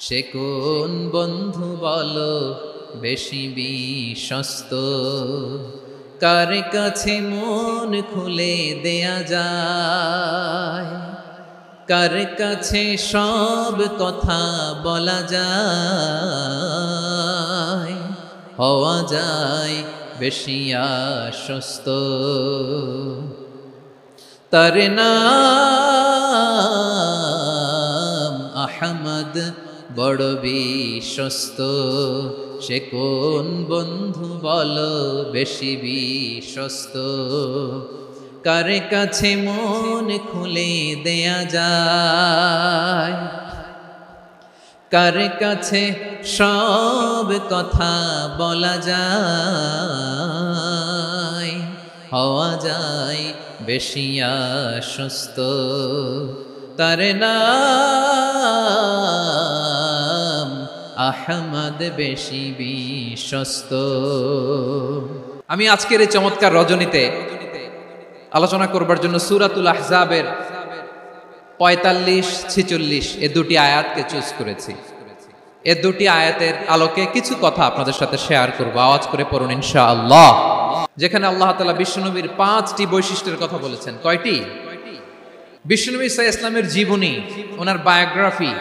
সে কোন বন্ধু বলো বেশি বিশ্বস্ত, কার কাছে মন খুলে দেয়া যায়, কার কাছে সব কথা বলা যায়, হওয়া যায় বেশি আশ্বস্ত। তার নাম আহমদ, বড় বিশ্বস্ত। সে কোন বন্ধু বলো বেশি বিশ্বস্ত, কার কাছে মন খুলে দেয়া যায়, কার কাছে সব কথা বলা যায়, হওয়া যায় বেশি আশ্বস্ত। তার নাম আহমদ, বেশি বিশ্বস্ত। আমি আজকের এই চমৎকার রজনীতে আলোচনা করবার জন্য সূরাতুল আহজাবের 45-46 এ দুটি আয়াতকে চুজ করেছি। এ দুটি আয়াতের আলোকে কিছু কথা আপনাদের সাথে শেয়ার করব। আওয়াজ করে পড়ুন ইনশাআল্লাহ। যেখানে আল্লাহ তাআলা বিশ্বনবীর 5টি বৈশিষ্ট্যের কথা বলেছেন। কয়টি? বিশ্বনবী সাল্লাল্লাহু আলাইহি ইসলামের জীবনী, ওনার বায়োগ্রাফি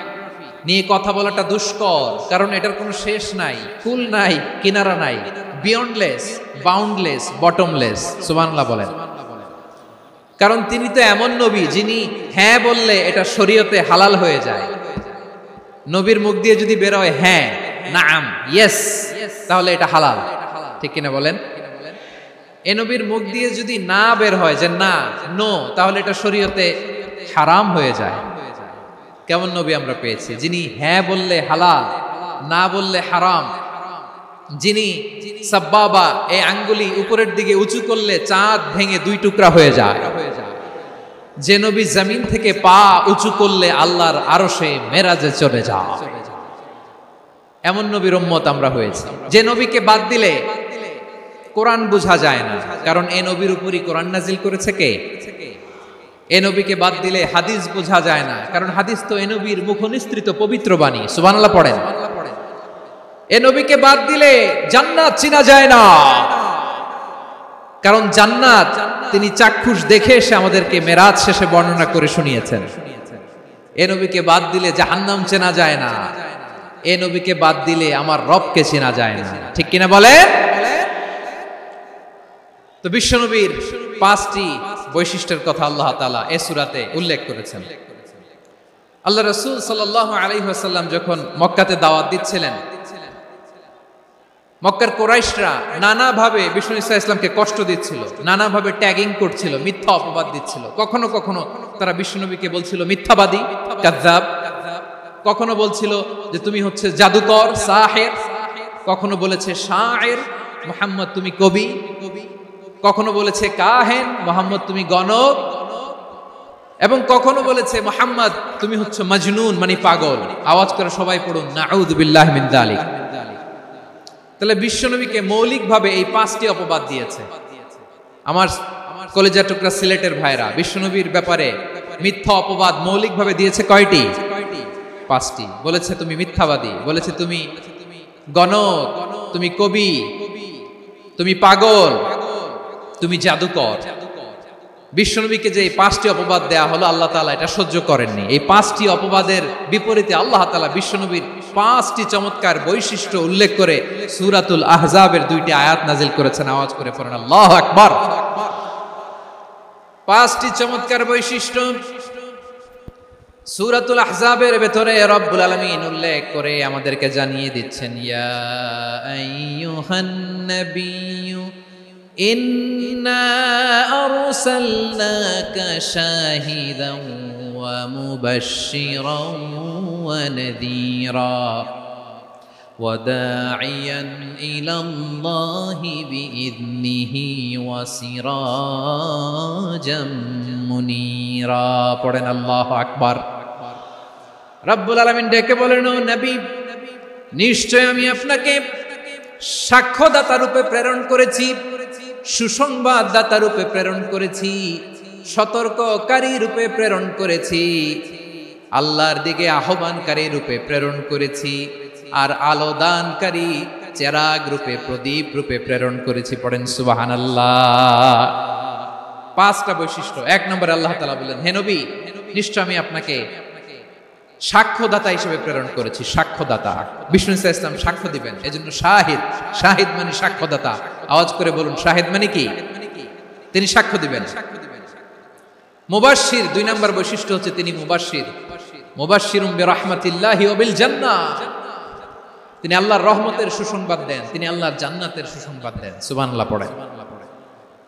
নিয়ে কথা বলাটা দুষ্কর, কারণ এটার কোনো শেষ নাই, কুল নাই, কিনারা নাই, বিয়ন্ডলেস, বাউন্ডলেস, বটমলেস। সুবহানাল্লাহ বলেন। কারণ তিনি তো এমন নবী যিনি হ্যাঁ বললে এটা শরীয়তে হালাল হয়ে যায়। নবীর মুখ দিয়ে যদি বের হয় হ্যাঁ, নাম, ইয়েস, তাহলে এটা হালাল। ঠিক কিনা বলেন? এ নবীর মুখ দিয়ে যদি না বের হয় যে না, নো, তাহলে এটা শরীয়তে হারাম হয়ে যায়। কেমন নবী আমরা পেয়েছি, যিনি হ্যাঁ বললে হালাল, না বললে হারাম, যিনি সাব্বাবা, এই আঙ্গুলি উপরের দিকে উঁচু করলে চাঁদ ভেঙে 2 টুকরা হয়ে যায়, যে নবী জমিন থেকে পা উঁচু করলে আল্লাহর আরশে মেরাজে চলে যায়, এমন নবীর উম্মত আমরা হয়েছি। যে নবীকে বাদ দিলে কোরআন বোঝা যায় না, কারণ এ নবীর উপরই কোরআন নাজিল করেছে কে? এ নবীকে বাদ দিলে হাদিস বোঝা যায় না, কারণ হাদিস তো এ নবীর মুখনিসৃত পবিত্র বাণী। সুবহানাল্লাহ পড়েন। এ নবীকে বাদ দিলে জান্নাত চিনা যায় না, কারণ জান্নাত তিনি চাক্ষুষ দেখে এসে আমাদেরকে মেরাজ শেষে বর্ণনা করে শুনিয়েছেন। এ নবীকে বাদ দিলে জাহান্নাম চেনা যায় না, এ নবীকে বাদ দিলে আমার রবকে চেনা যায় না। ঠিক কিনা বলেন? তো বিশ্বনবীর 5টি বৈশিষ্ট্যের কথা আল্লাহ তাআলা এই সূরাতে উল্লেখ করেছেন। আল্লাহ রাসূল সাল্লাল্লাহু আলাইহি ওয়াসাল্লাম যখন মক্কাতে দাওয়াত দিচ্ছিলেন, মক্কার কুরাইশরা নানাভাবে বিষ্ণু ইসা ইসলামকে কষ্ট দিচ্ছিল, নানাভাবে ট্যাগিং করছিল, মিথ্যা অপবাদ দিচ্ছিল। কখনো কখনো তারা বিশ্বনবীকে বলছিল মিথ্যাবাদী, কাযযাব। কখনো বলছিল যে তুমি হচ্ছে জাদুকর, সাহের। কখনো বলেছে শায়ের, মুহাম্মদ তুমি কবি। কখনো বলেছে কাহেন, মুহাম্মদ তুমি গণক। এবং কখনো বলেছে মুহাম্মদ তুমি হচ্ছে মাজনুন, মানে পাগল। আওয়াজ করে সবাই পড়ুন নাউযু বিল্লাহি মিন যালিক। তাহলে বিশ্বনবীকে মৌলিকভাবে এই 5টি অপবাদ দিয়েছে। আমার কলেজা টুকরা সিলেটের ভাইরা, বিশ্বনবীর ব্যাপারে মিথ্যা অপবাদ মৌলিকভাবে দিয়েছে কয়টি? 5টি। বলেছে তুমি মিথ্যাবাদী, বলেছে তুমি গণক, তুমি কবি, তুমি পাগল, তুমি জাদুকর। বিশ্বনবীকে যে এই 5টি অপবাদ দেয়া হলো, আল্লাহ তাআলা এটা সহ্য করেননি। এই 5টি অপবাদের বিপরীতে আল্লাহ তাআলা বিশ্বনবীর 5টি চমৎকার বৈশিষ্ট্য উল্লেখ করে সূরাতুল আহজাবের 2টি আয়াত নাজিল করেছেন। আওয়াজ করে পড়েন আল্লাহু আকবার। 5টি চমৎকার বৈশিষ্ট্য সূরাতুল আহজাবের ভেতরে রব্বুল আলামিন উল্লেখ করে আমাদেরকে জানিয়ে দিচ্ছেন, ইয়া আইয়ুহান নাবিয়্যু ইন্না আরসালনাকা শাহিদান ওয়া মুবাশশিরান ওয়া নাযীরা ওয়া দাঈয়ান ইলাল্লাহি বিইذনিহি ওয়া সিরাজাম মুনীরা। পড়েন আল্লাহু আকবার। রব্বুল আলামিন ডেকে বলেন, ও নবী, নিশ্চয় আমি আপনাকে সাক্ষ্যদাতা রূপে প্রেরণ করেছি, সুসংবাদদাতা রূপে প্রেরণ করেছি, সতর্ককারী রূপে প্রেরণ করেছি। আল্লাহর দিকে আহ্বানকারী রূপে প্রেরণ করেছি, আর আলো দানকারী চেরাগ রূপে, প্রদীপ রূপে প্রেরণ করেছি। পড়েন সুবহানাল্লাহ। 5টা বৈশিষ্ট্য। 1 নম্বরে আল্লাহ তাআলা বলেন, হে নবী, নিশ্চয় আমি আপনাকে সাক্ষ্যদাতা হিসেবে প্রেরণ করেছি। সাক্ষ্যদাতা, বিষ্ণু ইসা ইসলাম সাক্ষ্য দিবেন, এজন্য শাহিদ। শাহিদ মানে সাক্ষ্যদাতা। আওয়াজ করে বলুন, শাহিদ মানে কি? তিনি সাক্ষ্য দিবেন। মুবাশশির, 2 নম্বর বৈশিষ্ট্য হচ্ছে তিনি মুবাশশির। মুবাশশিরুম বিরাহমাতিল্লাহি ওয়া বিল জান্নাহ, তিনি আল্লাহর রহমতের সুসংবাদ দেন, তিনি আল্লাহর জান্নাতের সুসংবাদ দেন। সুবহানাল্লাহ পড়েন।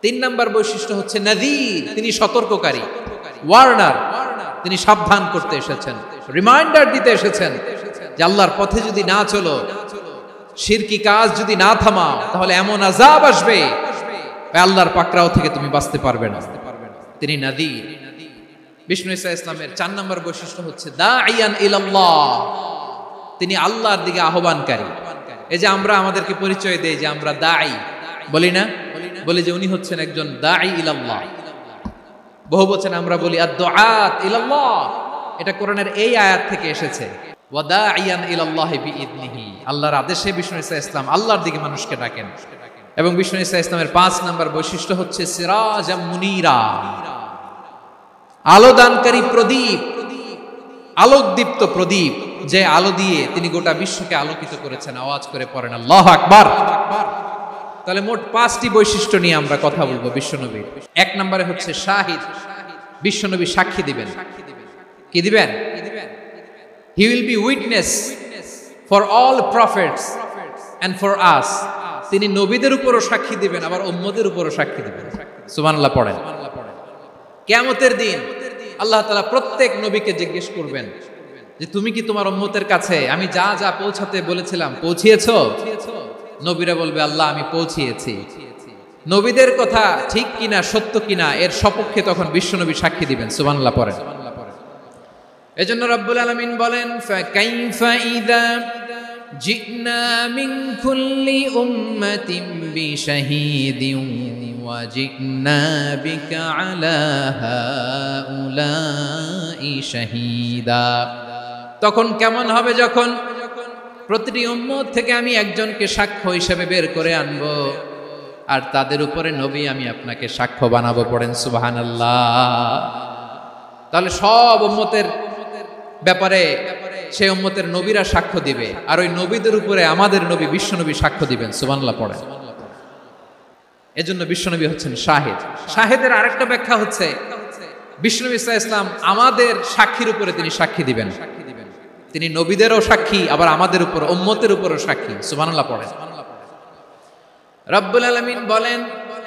3 নম্বর বৈশিষ্ট্য হচ্ছে নাযীর, তিনি সতর্ককারী। ওয়ার্নার, তিনি সাবধান করতে এসেছেন, রিমাইন্ডার দিতে এসেছেন যে আল্লাহর পথে যদি না চলো, শিরকি কাজ যদি না থামাও, তাহলে এমন আযাব আসবে আল্লাহর পাকড়াও থেকে তুমি বাঁচতে পারবে না। তিনি নাযীর। বিষ্ণু ইসা ইসলামের 4 নম্বর বৈশিষ্ট্য হচ্ছে দাঈয়ান ইলাল্লাহ, তিনি আল্লাহর দিকে আহ্বানকারী। এই যে আমরা আমাদেরকে পরিচয় দেই যে আমরা দাঈ, বলি না? বলি যে উনি হচ্ছেন একজন দাঈ ইলাল্লাহ। বহু বচনে আমরা বলি আদ-দুআত ইলাল্লাহ। এটা কোরআনের এই আয়াত থেকে এসেছে, ওয়া দাঈয়ান ইলাল্লাহি বিইذনিহি, আল্লাহর আদেশে বিষ্ণু ইসা ইসলাম আল্লাহর দিকে মানুষকে ডাকেন। এবং বিষ্ণু ইসা ইসলামের 5 নম্বর বৈশিষ্ট্য হচ্ছে সিরাজাম মুনীরা, আলোদানকারী প্রদীপ, আলোকদীপ্ত প্রদীপ, যে আলো দিয়ে তিনি গোটা বিশ্বকে আলোকিত করেছেন। আওয়াজ করে পড়েন আল্লাহু আকবার। তাহলে মোট 5টি বৈশিষ্ট্য নিয়ে আমরা কথা বলবো বিশ্বনবীর। 1 নম্বরে হচ্ছে শাহিদ, বিশ্বনবী সাক্ষী দিবেন। কি দিবেন? He will be witness for all prophets and for us, তিনি নবীদের উপরও সাক্ষী দিবেন, আবার উম্মতের উপরও সাক্ষী দিবেন। সুবহানাল্লাহ পড়েন। কিয়ামতের দিন আল্লাহ তাআলা প্রত্যেক নবীকে জিজ্ঞেস করবেন যে তুমি কি তোমার উম্মতের কাছে আমি যা যা পৌঁছাতে বলেছিলাম পৌঁছিয়েছো? নবীরা বলবে আল্লাহ আমি পৌঁছিয়েছি। নবীদের কথা ঠিক কিনা, সত্য কিনা, এর সপক্ষে তখন বিশ্বনবী সাক্ষী দিবেন। সুবহানাল্লাহ পড়েন। এজন্য রব্বুল আলামিন বলেন, ফাকাইফা ইযা জিনা মিন কুল্লি উম্মাতিন বিশাহীদিন ওয়া জিনা বিকা আলা হাউলাই শাহীদা। তখন কেমন হবে যখন প্রতিটি উম্মত থেকে আমি একজনকে সাক্ষ্য হিসেবে বের করে আনবো, আর তাদের উপরে নবী আমি আপনাকে সাক্ষ্য বানাবো। পড়েন সুবহানাল্লাহ। তাহলে সব উম্মতের ব্যাপারে সেই উম্মতের নবীরা সাক্ষ্য দিবে, আর ওই নবীদের উপরে আমাদের নবী বিশ্বনবী সাক্ষ্য দিবেন। সুবহানাল্লাহ পড়েন। এজন্য বিশ্বনবী হচ্ছেন শাহিদ। শাহিদের আরেকটা ব্যাখ্যা হচ্ছে বিশ্বনবী সাল্লাল্লাহু আলাইহি ওয়াসাল্লাম আমাদের সাক্ষীর উপরে তিনি সাক্ষী দিবেন। তিনি নবীদেরও সাক্ষী, আবার আমাদের উপর উম্মতের উপরও সাক্ষী। সুবহানাল্লাহ পড়েন। রব্বুল আলামিন বলেন,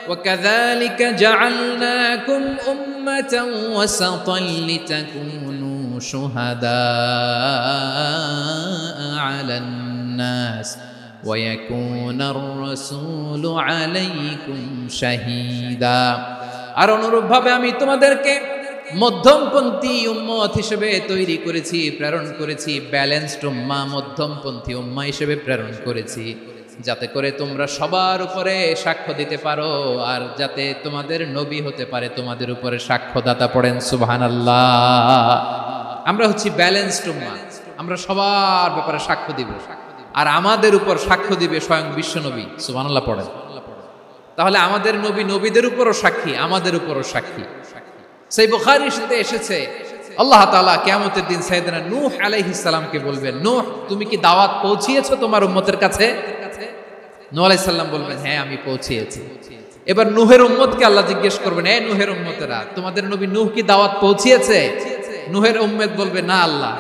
وَكَذَلِكَ جَعَلْنَاكُمْ أُمَّةً وَسَطًا لِتَكُونُوا شُهَدَاءَ عَلَى النَّاسِ وَيَكُونَ الرَّسُولُ عَلَيْكُمْ شَهِيدًا। আর অনুরূপভাবে আমি তোমাদেরকে মধ্যমপন্থী উম্মত হিসেবে তৈরি করেছি, প্রেরণ করেছি। ব্যালেন্সড উম্মাহ, মধ্যমপন্থী উম্মাহ হিসেবে প্রেরণ করেছি, যাতে করে তোমরা সবার উপরে সাক্ষ্য দিতে পারো, আর যাতে তোমাদের নবী হতে পারে তোমাদের উপরে সাক্ষ্যদাতা। পড়েন সুবহানাল্লাহ। আমরা হচ্ছি ব্যালেন্সড উম্মাহ, আমরা সবার ব্যাপারে সাক্ষ্য দিব, আর আমাদের উপর সাক্ষ্য দিবে স্বয়ং বিশ্বনবী। সুবহানাল্লাহ পড়েন। তাহলে আমাদের নবী নবীদের উপরও সাক্ষী, আমাদের উপরও সাক্ষী। সেই বুখারীর সাথে এসেছে আল্লাহ তাআলা কিয়ামতের দিন সাইয়েদনা নূহ আলাইহিস সালামকে বলবেন, নূহ তুমি কি দাওয়াত পৌঁছিয়েছো তোমার উম্মতের কাছে? নূহ আলাইহিস সালাম বলবেন, হ্যাঁ আমি পৌঁছিয়েছি। এবার নূহের উম্মতকে আল্লাহ জিজ্ঞেস করবেন, এই নূহের উম্মতেরা, তোমাদের নবী নূহ কি দাওয়াত পৌঁছিয়েছে? নূহের উম্মত বলবে, না আল্লাহ,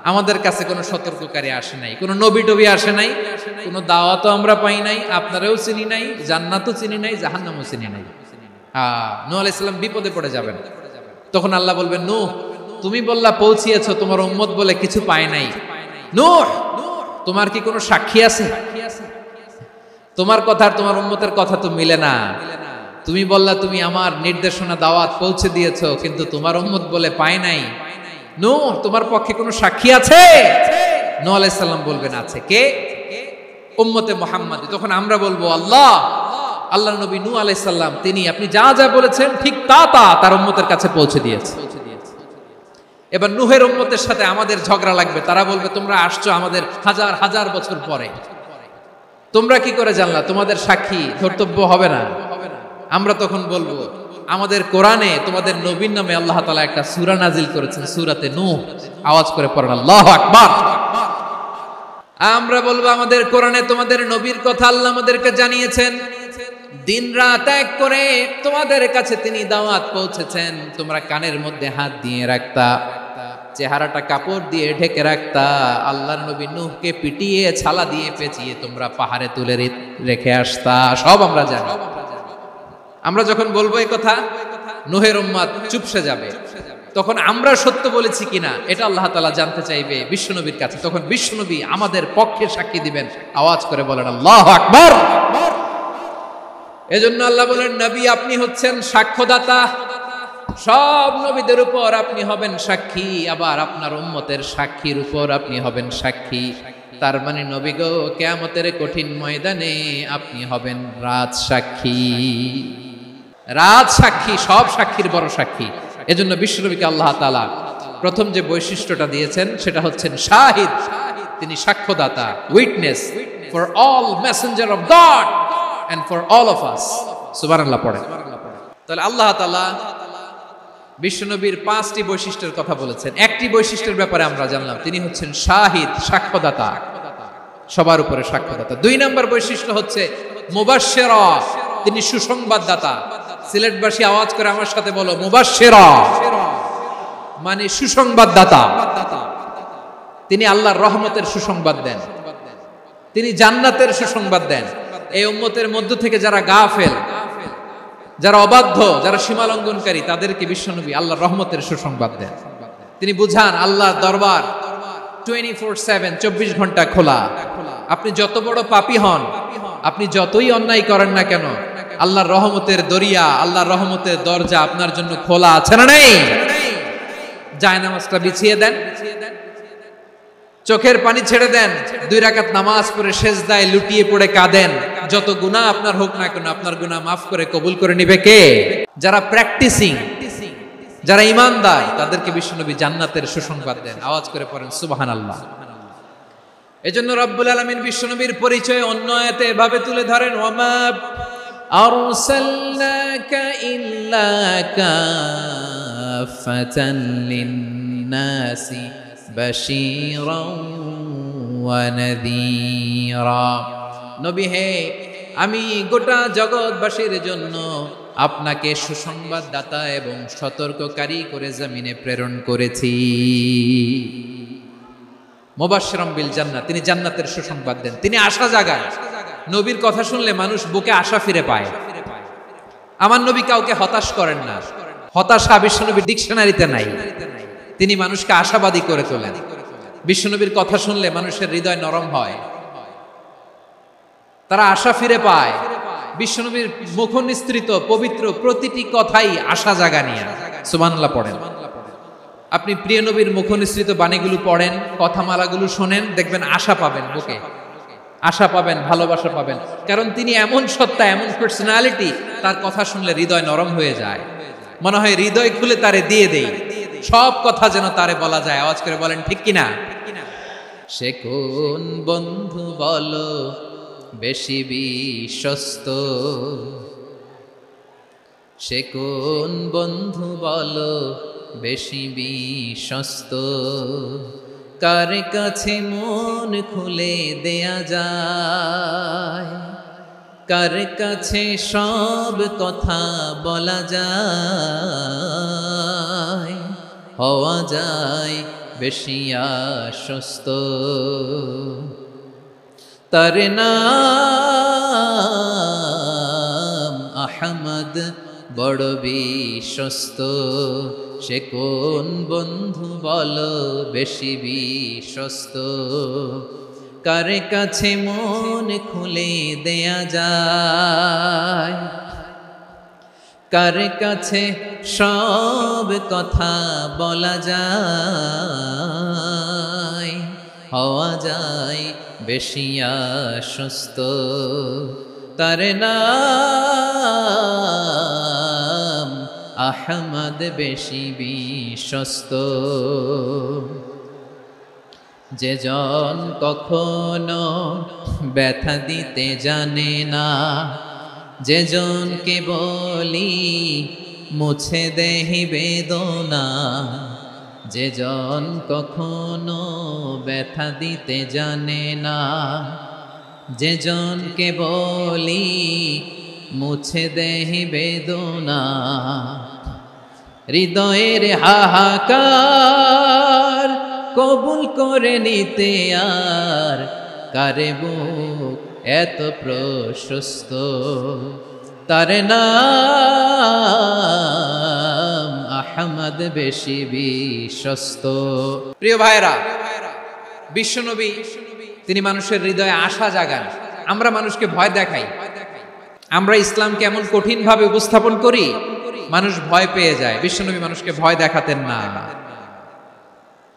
আমাদের কাছে কোনো সতর্ককারী আসে নাই, কোনো নবী টবি আসে নাই, কোনো দাওয়াতও আমরা পাই নাই, আপনারাও চিনি নাই, জান্নাতও চিনি নাই, জাহান্নামও চিনি নাই। নূহ আলাইহিস সালাম বিপদে পড়ে যাবেন। তখন আল্লাহ বলবেন, নূহ তুমি বললা পৌঁছিয়েছো, তোমার উম্মত বলে কিছু পায় নাই। নূহ তোমার কি কোনো সাক্ষী আছে? তোমার কথা আর তোমার উম্মতের কথা তো মিলে না। তুমি বললা তুমি আমার নির্দেশনা দাওয়াত পৌঁছে দিয়েছো, কিন্তু তোমার উম্মত বলে পায় নাই। নূহ তোমার পক্ষে কোনো সাক্ষী আছে? নূহ আলাইহিস সালাম বলবেন আছে। কে? উম্মতে মুহাম্মাদী। তখন আমরা বলবো, আল্লাহ, আল্লাহর নবী নূহ আলাইহিস সালাম তিনি আপনি যা যা বলেছেন ঠিক তা তার উম্মতের কাছে পৌঁছে দিয়েছে। এবার নূহের উম্মতের সাথে আমাদের ঝগড়া লাগবে, তারা বলবে তোমরা আসছো আমাদের হাজার হাজার বছর পরে, তোমরা কি করে জানলা? তোমাদের সাক্ষী ধর্তব্য হবে না? আমরা তখন বলবো আমাদের কোরআনে তোমাদের নবীর নামে আল্লাহ তাআলা একটা সূরা নাজিল করেছেন, সূরাতে নূহ। আওয়াজ করে পড়েন আল্লাহু আকবার। আমরা বলবো আমাদের কোরআনে তোমাদের নবীর কথা আল্লাহ আমাদেরকে জানিয়েছেন, দিন রাত এক করে তোমাদের কাছে তিনি দাওয়াত পৌঁছেছেন, তোমরা কানের মধ্যে হাত দিয়ে রাখতা, চেহারাটা কাপড় দিয়ে ঢেকে রাখতা, আল্লাহর নবী নূহকে পিটিয়ে ছালা দিয়ে পেঁচিয়ে তোমরা পাহাড়ে তুলে রেখে আসতা, সব আমরা জানি। আমরা যখন বলবো এই কথা, নূহের উম্মত চুপসে যাবে। তখন আমরা সত্য বলেছি কিনা এটা আল্লাহ তাআলা জানতে চাইবে বিশ্বনবীর কাছে। তখন বিশ্বনবী আমাদের পক্ষে সাক্ষী দিবেন। আওয়াজ করে বলেন আল্লাহু আকবার। এজন্য আল্লাহ বলেন, নবী আপনি হচ্ছেন সাক্ষ্যদাতা, সব নবীদের উপর আপনি হবেন সাক্ষী, আবার আপনার উম্মতের সাক্ষীর উপর আপনি হবেন সাক্ষী। তার মানে নবী গো, কিয়ামতের কঠিন ময়দানে আপনি হবেন রাজ সাক্ষী। রাজ সাক্ষী, সব সাক্ষীর বড় সাক্ষী। এজন্য বিশ্বনবীকে আল্লাহ তাআলা প্রথম যে বৈশিষ্ট্যটা দিয়েছেন সেটা হচ্ছেন শাহিদ। তিনি সাক্ষ্যদাতা, witness for all messenger of God and for all of us। সুবহানাল্লাহ পড়েন। তাহলে আল্লাহ তাআলা বিশ্বনবীর 5টি বৈশিষ্ট্যের কথা বলেছেন। একটি বৈশিষ্ট্যের ব্যাপারে আমরা জানলাম, তিনি হচ্ছেন শাহিদ, সাক্ষ্যদাতা, সবার উপরে সাক্ষ্যদাতা। 2 নম্বর বৈশিষ্ট্য হচ্ছে মুবাশশিরা, তিনি সুসংবাদদাতা। সিলেটবাসী আওয়াজ করে আমার সাথে বলো, মুবাশশিরা মানে সুসংবাদদাতা। তিনি আল্লাহর রহমতের সুসংবাদ দেন, তিনি জান্নাতের সুসংবাদ দেন। এই উম্মতের মধ্য থেকে যারা গাফেল, যারা অবাধ্য, যারা সীমালঙ্ঘনকারী, তাদেরকে বিশ্বনবী আল্লাহর রহমতের সুসংবাদ দেন। তিনি বুঝান আল্লাহর দরবার 24/7, 24 ঘন্টা খোলা। আপনি যত বড় পাপী হন, আপনি যতই অন্যায় করেন না কেন, আল্লাহর রহমতের দরিয়া, আল্লাহর রহমতের দরজা আপনার জন্য খোলা আছে না নেই? জায়নামাজটা বিছিয়ে দেন, চোখের পানি ছেড়ে দেন, 2 রাকাত নামাজ পড়ে সেজদায় লুটিয়ে পড়ে কাঁদেন। যত গুনাহ আপনার হোক না কেন, আপনার গুনাহ মাফ করে কবুল করে নিবে কে? যারা প্র্যাকটিসিং, যারা ঈমানদার, তাদেরকে বিশ্বনবী জান্নাতের সুসংবাদ দেন। আওয়াজ করে পড়েন সুবহানাল্লাহ। এজন্য রব্বুল আলামিন বিশ্বনবীর পরিচয় অন্য আয়াতে এভাবে তুলে ধরেন, ওয়ামা আরসালনাকা ইল্লা কাফাতান লিন-নাসি বাশীরাও ওয়া নাযীরা। নবী হে, আমি গোটা জগৎবাসীর জন্য আপনাকে সুসংবাদদাতা এবং সতর্ককারী করে জমিনে প্রেরণ করেছি। মুবাশশিরাম বিল জান্নাত, তিনি জান্নাতের সুসংবাদ দেন, তিনি আশা জাগান। নবীর কথা শুনলে মানুষ বুকে আশা ফিরে পায়। আমার নবী কাউকে হতাশ করেন না, হতাশা বিশ্বনবীর ডিকশনারিতে নাই। তিনি মানুষকে আশাবাদী করে তোলেন। বিশ্বনবীর কথা শুনলে মানুষের হৃদয় নরম হয়, তারা আশা ফিরে পায়। বিশ্বনবীর মুখ নিঃসৃত পবিত্র প্রতিটি কথাই আশা জাগানিয়া। সুবহানাল্লাহ পড়েন। আপনি প্রিয় নবীর মুখ নিঃসৃত বাণীগুলো পড়েন, কথামালাগুলো শোনেন, দেখবেন আশা পাবেন, বুকে আশা পাবেন, ভালোবাসা পাবেন। কারণ তিনি এমন সত্তা, এমন পার্সোনালিটি, তার কথা শুনলে হৃদয় নরম হয়ে যায়। মনে হয় হৃদয় খুলে তারে দিয়ে দেই, সব কথা যেন তারে বলা যায়। আওয়াজ করে বলেন ঠিক কিনা? সে কোন বন্ধু বলো বেশি বিশ্বস্ত, সে কোন বন্ধু বলো বেশি বিশ্বস্ত, কার কাছে মন খুলে দেয়া যায়, কার কাছে সব কথা বলা যায়, হওয়া যায় বেশি আশ্বস্ত। তার নাম আহমদ, বড় বিশ্বস্ত। সে কোন বন্ধু বলো বেশি বিশ্বস্ত, কার কাছে মন খুলে দেয়া যায়, কার কাছে সব কথা বলা যায়, হওয়া যায় বেশি আশ্বস্ত। তার নাম আহমদ বেশি বিশ্বস্ত। যে জন কখনো ব্যথা দিতে জানে না, যে জনকে বলি মুছে দেহি বেদনা, যে জন কখনো ব্যথা দিতে জানে না, যে জনকে বলি মুছে দেহি বেদনা, হৃদয়ের হাহাকার কবুল করে নিতে আর কারে বুক এত প্রশস্ত, তার নাম আহমদ বেশি বিশ্বস্ত। প্রিয় ভাইরা, বিশ্বনবী তিনি মানুষের হৃদয়ে আশা জাগান। আমরা মানুষকে ভয় দেখাই, আমরা ইসলামকে এমন কঠিন ভাবে উপস্থাপন করি মানুষ ভয় পেয়ে যায়। বিশ্বনবী মানুষকে ভয় দেখাতেন না,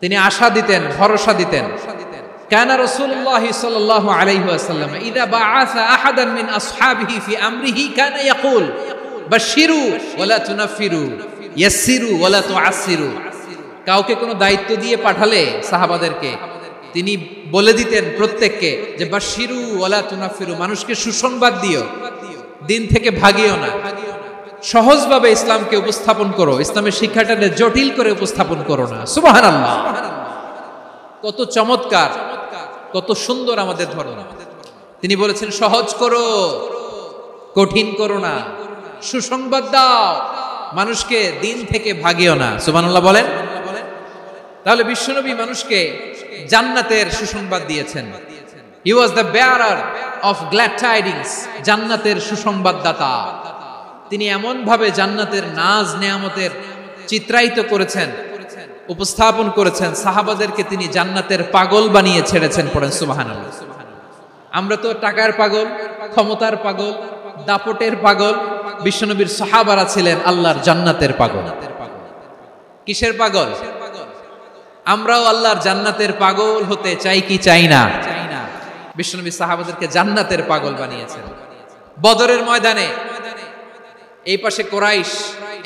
তিনি আশা দিতেন, ভরসা দিতেন। কানা রাসূলুল্লাহ সাল্লাল্লাহু আলাইহি ওয়াসাল্লাম ইযা বাআসা আহাদান মিন আসহাবিহি ফি আমরিহি কানা ইয়াকুল বাশশিরু ওয়ালা তুনাফিরু ইয়াসসিরু ওয়ালা তুআসসিরু। কাউকে কোনো দায়িত্ব দিয়ে পাঠালে সাহাবাদেরকে তিনি বলে দিতেন প্রত্যেককে যে বাশশিরু ওয়ালা তুনাফিরু, মানুষকে সুসংবাদ দিও, দিন থেকে ভাগিও না, সহজভাবে ইসলামকে উপস্থাপন করো, ইসলামের শিক্ষাটাকে জটিল করে উপস্থাপন করো না। সুবহানাল্লাহ, কত চমৎকার, কত সুন্দর আমাদের ধর্ম। তিনি বলেছেন সহজ করো, কঠিন করো না, সুসংবাদ দাও, মানুষকে দিন থেকে ভাগিও না। সুবহানাল্লাহ বলেন। তাহলে বিশ্বনবী মানুষকে জান্নাতের সুসংবাদ দিয়েছেন। He was the bearer of glad tidings, জান্নাতের সুসংবাদদাতা। তিনি এমন ভাবে জান্নাতের নাজ নেয়ামতের চিত্রায়িত করেছেন, উপস্থাপন করেছেন, সাহাবাদেরকে তিনি জান্নাতের পাগল বানিয়ে ছেড়েছেন। পড়েন সুবহানাল্লাহ। আমরা তো টাকার পাগল, ক্ষমতার পাগল, দাপটের পাগল। বিশ্বনবীর সাহাবারা ছিলেন আল্লাহর জান্নাতের পাগল। কিসের পাগল? আমরাও আল্লাহর জান্নাতের পাগল হতে চাই কি চাই না? বিশ্বনবী সাহাবাদেরকে জান্নাতের পাগল বানিয়েছেন। বদরের ময়দানে এই পাশে কোরাইশ,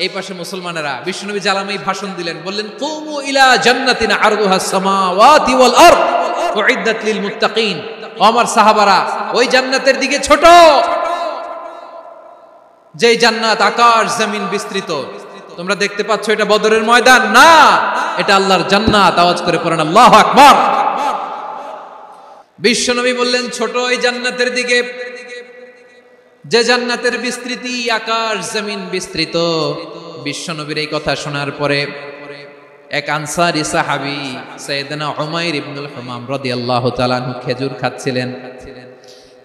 এই পাশে মুসলমানেরা। বিশ্বনবী জালামাই ভাষণ দিলেন, বললেন কুমু ইলা জান্নাতিন আরদুহাস সামাওয়াতি ওয়াল আরদ উইদ্দাত লিল মুত্তাকিন। আমার সাহাবারা ওই জান্নাতের দিকে ছোট, যেই জান্নাত আকাশ জমিন বিস্তৃত। তোমরা দেখতে পাচ্ছ এটা বদরের ময়দান না, এটা আল্লাহর জান্নাত। আওয়াজ করে পড়েন আল্লাহু আকবার। বিশ্বনবী বললেন ছোট ওই জান্নাতের দিকে, যে জান্নাতের বিস্তৃতি আকাশ জমিন বিস্তৃত। বিশ্বনবীর এই কথা শোনার পরে এক আনসারী সাহাবী সাইয়েদনা উমাইর ইবনুল হুমাম রাদিয়াল্লাহু তাআলা আনহু খেজুর খাচ্ছিলেন।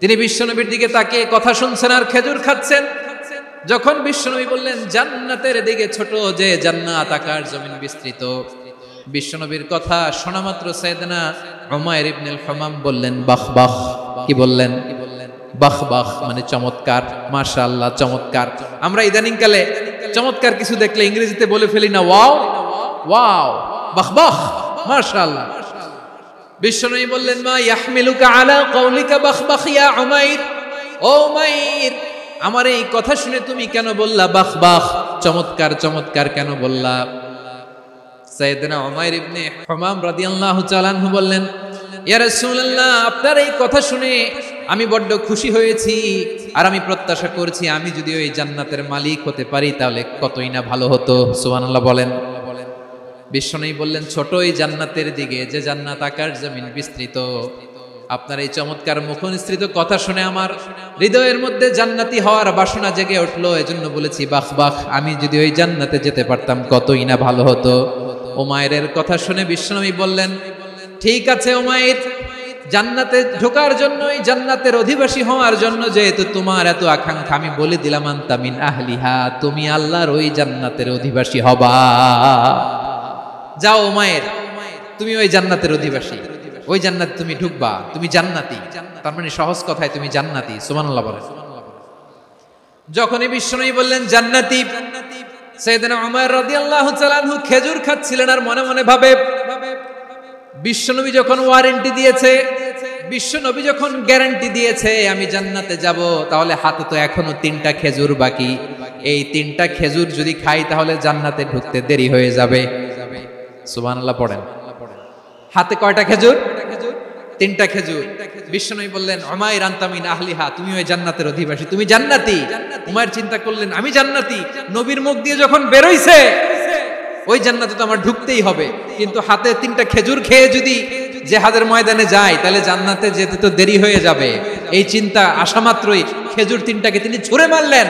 তিনি বিশ্বনবীর দিকে তাকিয়ে কথা শুনছেন আর খেজুর খাচ্ছেন। যখন বিশ্বনবী বললেন জান্নাতের দিকে ছোট, যে জান্নাত আকাশ জমিন বিস্তৃত, বিশ্বনবীর কথা শোনা মাত্র সাইয়েদনা উমাইর ইবনুল হুমাম বললেন বাহ বাহ। কি বললেন? বাহ বাহ মানে চমৎকার, মাশাআল্লাহ চমৎকার। আমরা ইদানিং কালে চমৎকার কিছু দেখলে ইংরেজিতে বলে ফেলি না ওয়াও ওয়াও, বাহ বাহ, মাশাআল্লাহ। বিশ্বনবী বললেন মা ইয়াহমিলুকা আলা কওলিকা বাহ বাহ ইয়া উমাইর। ও উমাইর, আমার এই কথা শুনে তুমি কেন বললা বাহ বাহ, চমৎকার চমৎকার কেন বললা? সাইয়েদনা উমাইর ইবনে হুমাম রাদিয়াল্লাহু তাআলা আনহু বললেন ইয়া রাসূলুল্লাহ, আপনার এই কথা শুনে আমি বড্ড খুশি হয়েছি, আর আমি প্রত্যাশা করছি আমি যদি ওই জান্নাতের মালিক হতে পারি তাহলে কতই না ভালো হতো। সুবহানাল্লাহ বলেন। বিশ্বনবী বললেন ছোট ওই জান্নাতের দিকে, যে জান্নাত আকাশ জমিন বিস্তৃত। আপনার এই চমৎকার মুখনিসৃত কথা শুনে আমার হৃদয়ের মধ্যে জান্নাতি হওয়ার বাসনা জেগে উঠলো, এজন্য বলেছি বাহ বাহ, আমি যদি ওই জান্নাতে যেতে পারতাম কতই না ভালো হতো। উমাইরের কথা শুনে বিশ্বনবী বললেন ঠিক আছে উমাইর, জান্নাতে ঢোকার জন্য, এই জান্নাতের অধিবাসী হওয়ার জন্য যেহেতু তোমার এত আকাঙ্ক্ষা, আমি বলে দিলাম আনতা মিন আহলিহা, তুমি আল্লাহর ওই জান্নাতের অধিবাসী হবা। যাও উমাইর, তুমি ওই জান্নাতের অধিবাসী, ওই জান্নাতে তুমি ঢুকবা, তুমি জান্নাতি। তার মানে সহজ কথায় তুমি জান্নাতি। সুবহানাল্লাহ বলেন। যখনই বিশ্বনবী বললেন জান্নাতি, সাইয়েদনা উমর রাদিয়াল্লাহু তাআলা আনহু খেজুর খাচ্ছিলেন আর মনে মনে ভাবে বিশ্বনবী যখন ওয়ারেন্টি দিয়েছে, বিশ্ব নবী যখন গ্যারান্টি দিয়েছে আমি জান্নাতে যাব, তাহলে হাতে তো এখনো 3টা খেজুর বাকি। এই 3টা খেজুর যদি খাই তাহলে জান্নাতে ঢুকতে দেরি হয়ে যাবে। সুবহানাল্লাহ পড়েন। হাতে কয়টা খেজুর? 3টা খেজুর। বিশ্বনবী বললেন উমাইর আনতা মিন আহলিহা, তুমি ওই জান্নাতের অধিবাসী, তুমি জান্নাতি। উমাইর চিন্তা করলেন আমি জান্নাতি, নবীর মুখ দিয়ে যখন বের হইছে ওই জান্নাতে তো আমার ঢুকতেই হবে, কিন্তু হাতে 3টা খেজুর খেয়ে যদি জিহাদের ময়দানে যায় তাহলে জান্নাতে যেতে তো দেরি হয়ে যাবে। এই চিন্তা আসা মাত্রই খেজুর 3টাকে তিনি ছুঁড়ে মারলেন,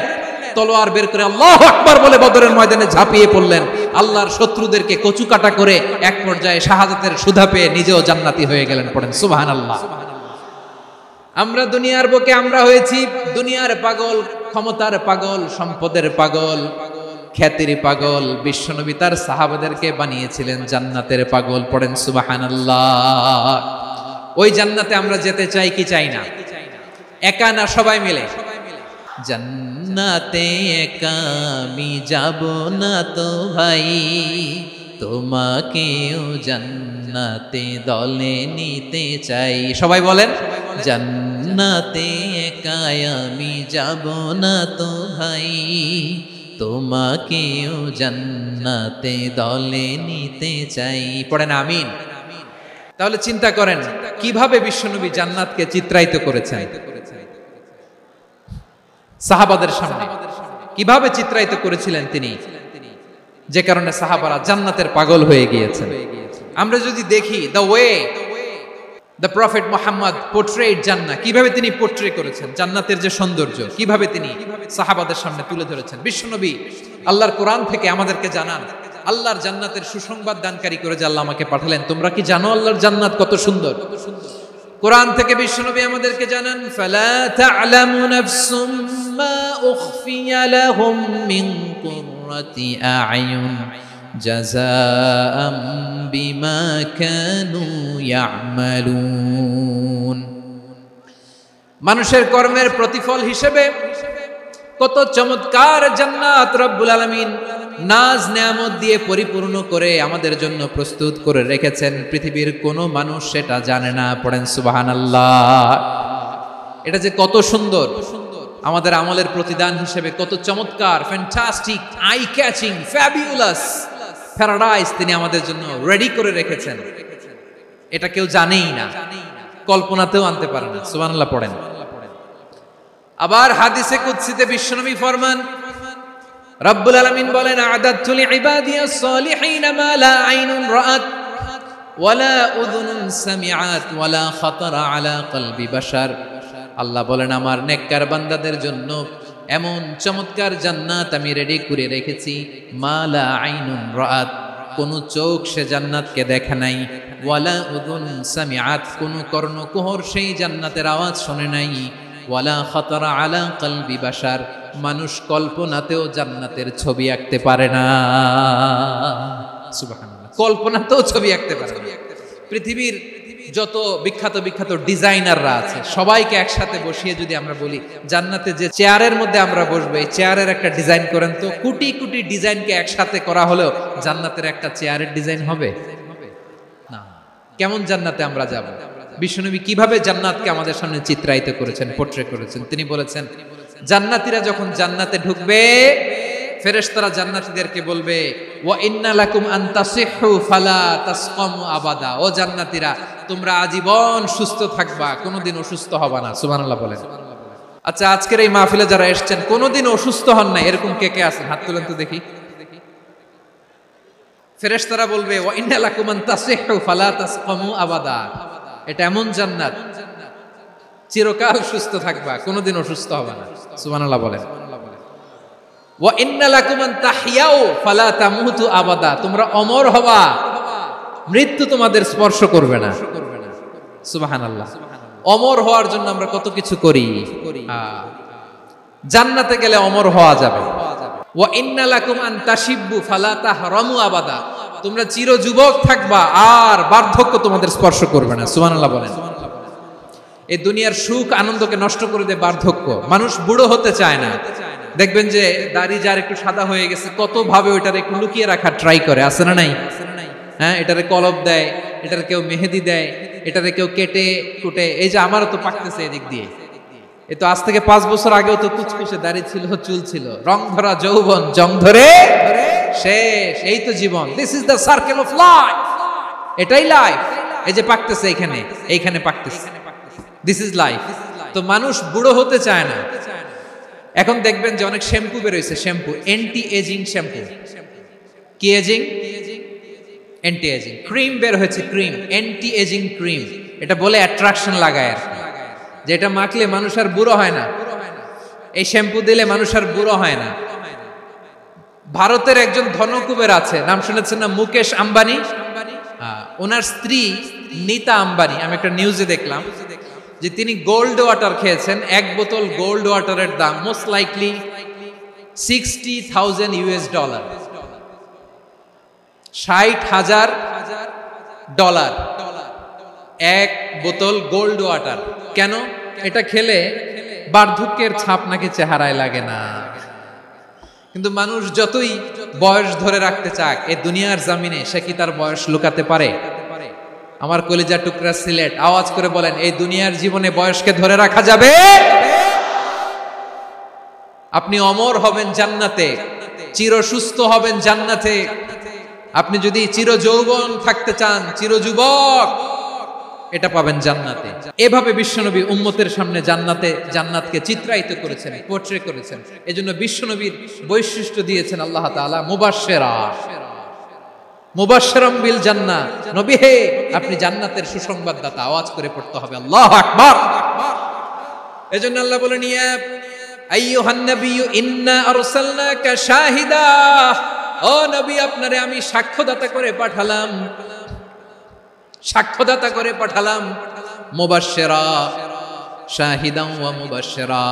তলোয়ার বের করে আল্লাহু আকবার বলে বদরের ময়দানে ঝাঁপিয়ে পড়লেন। আল্লাহর শত্রুদেরকে কচু কাটা করে এক পর্যায়ে শাহাদাতের সুধা পেয়ে নিজেও জান্নাতি হয়ে গেলেন। পড়েন সুবহানাল্লাহ। আমরা দুনিয়ার বুকে আমরা হয়েছি দুনিয়ার পাগল, ক্ষমতার পাগল, সম্পদের পাগল, খ্যাতির পাগল। বিশ্বনবী তার সাহাবাদেরকে বানিয়েছিলেন জান্নাতের পাগল। পড়েন সুবহানাল্লাহ। ওই জান্নাতে আমরা যেতে চাই কি চাই না? একা না সবাই মিলে? জান্নাতে একা আমি যাব না তো ভাই, তোমাকেও জান্নাতে দলে নিতে চাই। সবাই বলেন জান্নাতে একা আমি যাব না তো ভাই, তোমাকেও জান্নাতে দলে নিতে চাই। পড়েন আমিন। তাহলে চিন্তা করেন কিভাবে বিশ্বনবী জান্নাতকে চিত্রায়িত করেছেন সাহাবাদের সামনে, কিভাবে চিত্রায়িত করেছিলেন তিনি, যে কারণে সাহাবারা জান্নাতের পাগল হয়ে গিয়েছেন। আমরা যদি দেখি the way the prophet Muhammad portrait জান্নাত, কিভাবে তিনি পোর্ট্রে করেছেন জান্নাতের যে সৌন্দর্য, কিভাবে তিনি সাহাবাদের সামনে তুলে ধরেছেন। বিশ্বনবী আল্লাহর কোরআন থেকে আমাদেরকে জানান আল্লাহর জান্নাতের সুসংবাদ দানকারী করে যে আল্লাহ আমাকে পাঠালেন। তোমরা কি জানো আল্লাহর জান্নাত কত সুন্দর? কোরআন থেকে বিশ্বনবী আমাদেরকে জানান ফালা তা'লামু নাফসুম মা উখফিয়া লাহুম মিন কুররাতি আ'য়ুন জাযাআম বিমা কানু ইয়া'মালুন। মানুষের কর্মের প্রতিফল হিসেবে কত চমৎকার জান্নাত রব্বুল আলামিন নাজ নেয়ামত দিয়ে পরিপূর্ণ করে আমাদের জন্য প্রস্তুত করে রেখেছেন। পৃথিবীর কোনো মানুষ সেটা জানে না। পড়েন সুবহানাল্লাহ। এটা যে কত সুন্দর, আমাদের আমলের প্রতিদান হিসেবে কত চমৎকার, fantastic, eye catching, fabulous paradise তিনি আমাদের জন্য রেডি করে রেখেছেন। এটা কেউ জানেই না, কল্পনাতেও আনতে পারে না। সুবহানাল্লাহ পড়েন। আবার হাদিসে কুদসিতে বিশ্বনবী ফরমান রব্বুল আলামিন বলেন আ'দাতু লিইবাদিয়াস সালিহিন মা লা আইনুন রাআত ওয়ালা উযুনুন সামিআত ওয়ালা খাতারা আলা কলবি বাশার। আল্লাহ বলেন আমার নেককার বান্দাদের জন্য এমন চমৎকার জান্নাত আমি রেডি করে রেখেছি, মা লা আইনুন রাআত, কোন চোখ সে জান্নাতকে দেখে নাই, ওয়ালা উযুন সামিআত, কোন কর্ণকুহর সেই জান্নাতের আওয়াজ শুনে নাই, ওয়ালা খাতারা আলা কলবি বাশার, মানুষ কল্পনাতেও জান্নাতের ছবি আঁকতে পারে না। সুবহানাল্লাহ। কল্পনাতেও ছবি আঁকতে পারে না। পৃথিবীর যত বিখ্যাত বিখ্যাত ডিজাইনাররা আছে সবাইকে একসাথে বসিয়ে যদি আমরা বলি জান্নাতে যে চেয়ারের মধ্যে আমরা বসবো এই চেয়ারের একটা ডিজাইন করেন, তো কোটি কোটি ডিজাইনকে একসাথে করা হলেও জান্নাতের একটা চেয়ারের ডিজাইন হবে না। কেমন জান্নাতে আমরা যাব? বিশ্বনবী কিভাবে জান্নাতকে আমাদের সামনে চিত্রায়িত করেছেন, পোর্ট্রে করেছেন। তিনি বলেছেন জান্নাতীরা যখন জান্নাতে ঢুকবে ফেরেশতারা জান্নাতীদেরকে বলবে ওয়া ইন্না লাকুম আন তাসিহু ফালা তাসকামু আবাদা, ও জান্নাতীরা তোমরা আজীবন সুস্থ থাকবা, কোনোদিন অসুস্থ হবা না। সুবহানাল্লাহ বলেন। আচ্ছা আজকের এই মাহফিলে যারা এসেছেন কোনোদিন অসুস্থ হন না এরকম কে কে আছেন? হাত তুলেন তো দেখি। ফেরেশতারা বলবে ওয়া ইন্না লাকুম আন তাসিহু ফালা তাসকামু আবাদা, এটা এমন জান্নাত চিরকাল সুস্থ থাকবা, কোনোদিন অসুস্থ হবে না। সুবহানাল্লাহ বলেন। ওয়া ইন্না লাকুম আন তাহইয়াউ ফালা তামুতু আবাদা, তোমরা অমর হবা, মৃত্যু তোমাদের স্পর্শ করবে না। সুবহানাল্লাহ। অমর হওয়ার জন্য আমরা কত কিছু করি, জান্নাতে গেলে অমর হওয়া যাবে। ওয়া ইন্না লাকুম আন তাশিব্বু ফালা তাহরামু আবাদা, তোমরা চির যুবক থাকবা আর বার্ধক্য তোমাদের স্পর্শ করবে না। সুবহানাল্লাহ বলেন। এই দুনিয়ার সুখ আনন্দকে নষ্ট করে দেয় বার্ধক্য। মানুষ বুড়ো হতে চায় না। দেখবেন যে দাড়ি যার একটু সাদা হয়ে গেছে কত ভাবে ওইটারে একটু লুকিয়ে রাখার ট্রাই করে, আছে না নাই? হ্যাঁ, এটারে কলপ দেয়, এটার কেউ মেহেদি দেয়, এটাতে কেউ কেটে কুটে। এই যে আমারও তো পাকতেছে এদিক দিয়ে, এ তো আজ থেকে 5 বছর আগেও তো কুচকুচে দাড়ি ছিল, চুল ছিল, রং ধরা যৌবন জং ধরে শেষ। এই তো জীবন, this is the circle of life, এটাই লাইফ। এই যে পাকতেছে এইখানে, এইখানে পাকতেছে, দিস ইজ লাইফ। তো মানুষ বুড়ো হতে চায় না। এখন দেখবেন যে অনেক শ্যাম্পু বেরোইছে, শ্যাম্পু অ্যান্টি এজিং শ্যাম্পু। কি এজিং? Anti aging. ক্রিম বের হয়েছে, ক্রিম অ্যান্টি এজিং ক্রিম। এটা বলে অ্যাট্রাকশন লাগায় আর, যেটা মাখলে মানুষ আর বুড়ো হয় না। এই শ্যাম্পু দিলে মানুষ আর বুড়ো হয় না। ভারতের একজন ধনকুবের আছে, নাম শুনেছেন না? মুকেশ আম্বানি। ওনার স্ত্রী নীতা আম্বানি, আমি একটা নিউজে দেখলাম যে তিনি গোল্ড ওয়াটার খেয়েছেন। 1 বোতল গোল্ড ওয়াটারের দাম মোস্ট লাইকলি $60,000 $60,000 1 বোতল গোল্ড ওয়াটার। কেন? এটা খেলে বার্ধক্যের ছাপ নাকি চেহারায় লাগে না। কিন্তু মানুষ যতই বয়স ধরে রাখতে চাক এই দুনিয়ার জামিনে, সে কি তার বয়স লুকাতে পারে? আমার কলিজা টুকরা সিলেট, আওয়াজ করে বলেন, এই দুনিয়ার জীবনে বয়সকে ধরে রাখা যাবে? আপনি অমর হবেন জান্নাতে, চির সুস্থ হবেন জান্নাতে। আপনি যদি চির যৌবন থাকতে চান, চির যুবক, এটা পাবেন জান্নাতে। এভাবে বিশ্বনবী উম্মতের সামনে জান্নাতকে চিত্রায়িত করেছেন, পোর্ট্রে করেছেন। এজন্য বিশ্বনবীর বৈশিষ্ট্য দিয়েছেন আল্লাহ তাআলা মুবাশশিরাম বিল জান্নাহ। নবী হে, আপনি জান্নাতের সুসংবাদদাতা। আওয়াজ করে পড়তে হবে আল্লাহু আকবার। এজন্য আল্লাহ বলেন, ইয়া আইয়ুহান নাবিয়্যু ইন্না আরসালনাকা শাহিদা। ও নবী, আপনারে আমি সাক্ষ্যদাতা করে পাঠালাম, সাক্ষ্যদাতা করে পাঠালাম। মুবাশশিরা, শাহিদান ওয়া মুবাশশিরা,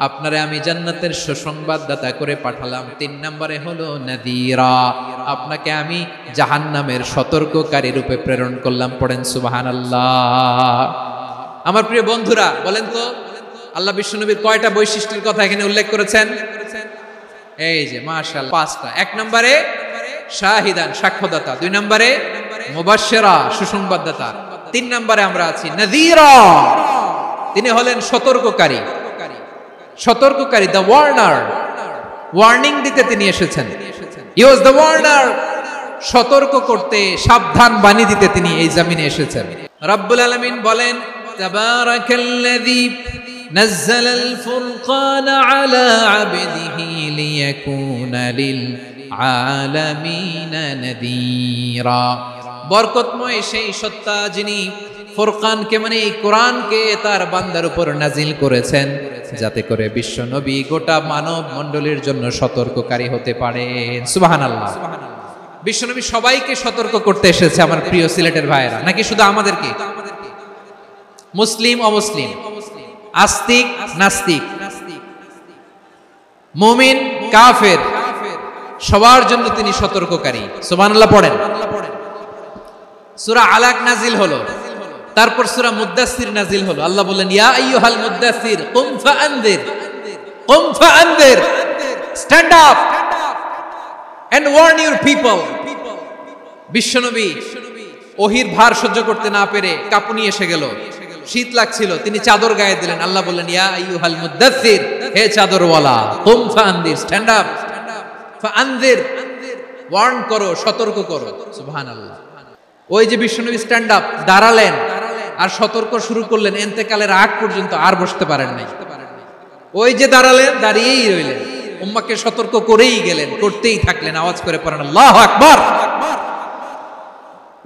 আপনারে আমি জান্নাতের সুসংবাদদাতা করে পাঠালাম। 3 নম্বরে হলো নাযীরা, আপনাকে আমি জাহান্নামের সতর্ককারী রূপে প্রেরণ করলাম। পড়েন সুবহানাল্লাহ। আমার প্রিয় বন্ধুরা, বলেন তো আল্লাহ বিশ্বনবীর কয়টা বৈশিষ্ট্যের কথা এখানে উল্লেখ করেছেন? এই যে মাশাআল্লাহ 5টা। 1 নম্বরে শাহিদান, সাক্ষ্যদাতা। 2 নম্বরে মুবাশশিরা, সুসংবাদদাতা। 3 নম্বরে আমরা আছি নাযীরা, তিনি হলেন সতর্ককারী। সতর্ককারী, দ্য ওয়ার্নার, ওয়ার্নিং দিতে তিনি এসেছেন। হি ওয়াজ দ্য ওয়ার্নার, সতর্ক করতে, সাবধান বাণী দিতে তিনি এই জমিনে এসেছেন। রব্বুল আলামিন বলেন, তাবারাকাল্লাযী নাযালাল ফুরকানা আলা আবদিহি লিয়াকুনা লিল আলামিনা নাযীরা। বরকতময় সেই সত্তা যিনি ফুরকানকে, মানে এই কোরআনকে তার বান্দার উপর নাজিল করেছেন, যাতে করে বিশ্ব নবী গোটা মানব মণ্ডলীর জন্য সতর্ককারী হতে পারেন। সুবহানাল্লাহ। বিশ্ব নবী সবাইকে সতর্ক করতে এসেছে, আমার প্রিয় সিলেটের ভাইয়েরা। নাকি শুধু আমাদেরকে? মুসলিম অমুসলিম, আস্তিক নাস্তিক, মুমিন কাফের, সবার জন্য তিনি সতর্ককারী। সুবহানাল্লাহ পড়েন। সূরা আলাক নাজিল হলো, তারপর সূরা মুদ্দাসসির নাজিল হলো। আল্লাহ বললেন, ইয়া আইয়ুহাল মুদ্দাসসির কুম ফাআনদির, কুম ফাআনদির, stand up and warn your people. বিশ্বনবী ওহির ভার সহ্য করতে না পেরে কাঁপুনি এসে গেল, শীত লাগছিল, তিনি চাদর গায়ে দিলেন। আল্লাহ বললেন, ইয়া আইয়ুহাল মুদ্দাসসির, হে চাদরওয়ালা, কুম ফাআনদির, স্ট্যান্ড আপ, ফাআনদির, ওয়ার্ন করো, সতর্ক করো। সুবহানাল্লাহ। ওই যে বিশ্বনবী স্ট্যান্ড আপ, দাঁড়ালেন আর সতর্ক শুরু করলেন, ইন্তেকালের আগ পর্যন্ত আর বসতে পারেন নাই। ওই যে দাঁড়ালেন, দাঁড়িয়েই রইলেন, উম্মাহকে সতর্ক করেই গেলেন, করতেই থাকলেন। আওয়াজ করে পড়েন আল্লাহু আকবার।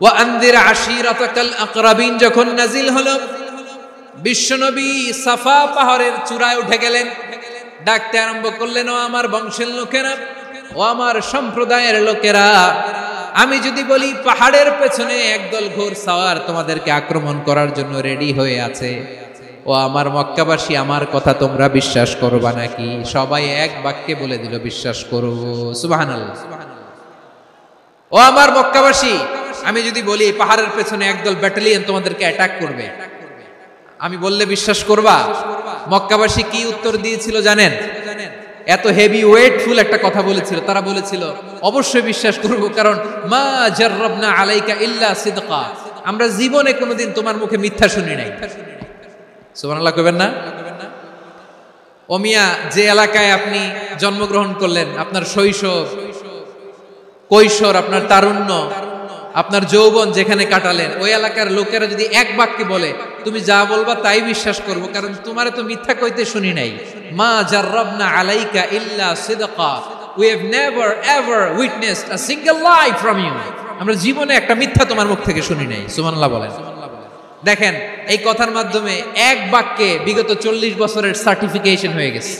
ওয়া আনদির আশিরাতাকাল আকরাবিন যখন নাজিল হলো, বিশ্বনবী সাফা পাহাড়ের চূড়ায় উঠে গেলেন, ডাকতে আরম্ভ করলেন, ও আমার বংশের লোকেরা, ও আমার সম্প্রদায়ের লোকেরা, আমি যদি বলি পাহাড়ের পেছনে একদল ঘোড়সাওয়ার তোমাদেরকে আক্রমণ করার জন্য রেডি হয়ে আছে, ও আমার মক্কাবাসী, আমার কথা তোমরা বিশ্বাস করবা নাকি? সবাই এক বাক্যে বলে দিল, বিশ্বাস করো। সুবহানাল্লাহ। ও আমার মক্কাবাসী, আমি যদি বলি পাহাড়ের পেছনে একদল ব্যাটালিয়ন তোমাদেরকে অ্যাটাক করবে, আমি বললে বিশ্বাস করবা? মক্কাবাসী কি উত্তর দিয়েছিল জানেন? এত হেভি ওয়েটফুল একটা কথা বলেছিল। তারা বলেছিল, অবশ্যই বিশ্বাস করব, কারণ মা জাররাবনা আলাইকা ইল্লা সিদকা, আমরা জীবনে কোনোদিন তোমার মুখে মিথ্যা শুনি নাই। সুবহানাল্লাহ কইবেন না? ও মিয়া, যে এলাকায় আপনি জন্মগ্রহণ করলেন, আপনার শৈশব, কৈশোর, আপনার তারুণ্য, আপনার যৌবন যেখানে কাটালেন, ওই এলাকার লোকেরা যদি এক বাক্যে বলে, তুমি যা বলবা তাই বিশ্বাস করব, কারণ তোমারে তো মিথ্যা কইতে শুনি নাই। মা জাররাবনা আলাইকা ইল্লা সিদকা, we have never ever witnessed a single lie from you, আমরা জীবনে একটা মিথ্যা তোমার মুখ থেকে শুনি নাই। সুবহানাল্লাহ বলেন। দেখেন, এই কথার মাধ্যমে এক বাক্যে বিগত 40 বছরের সার্টিফিকেশন হয়ে গেছে।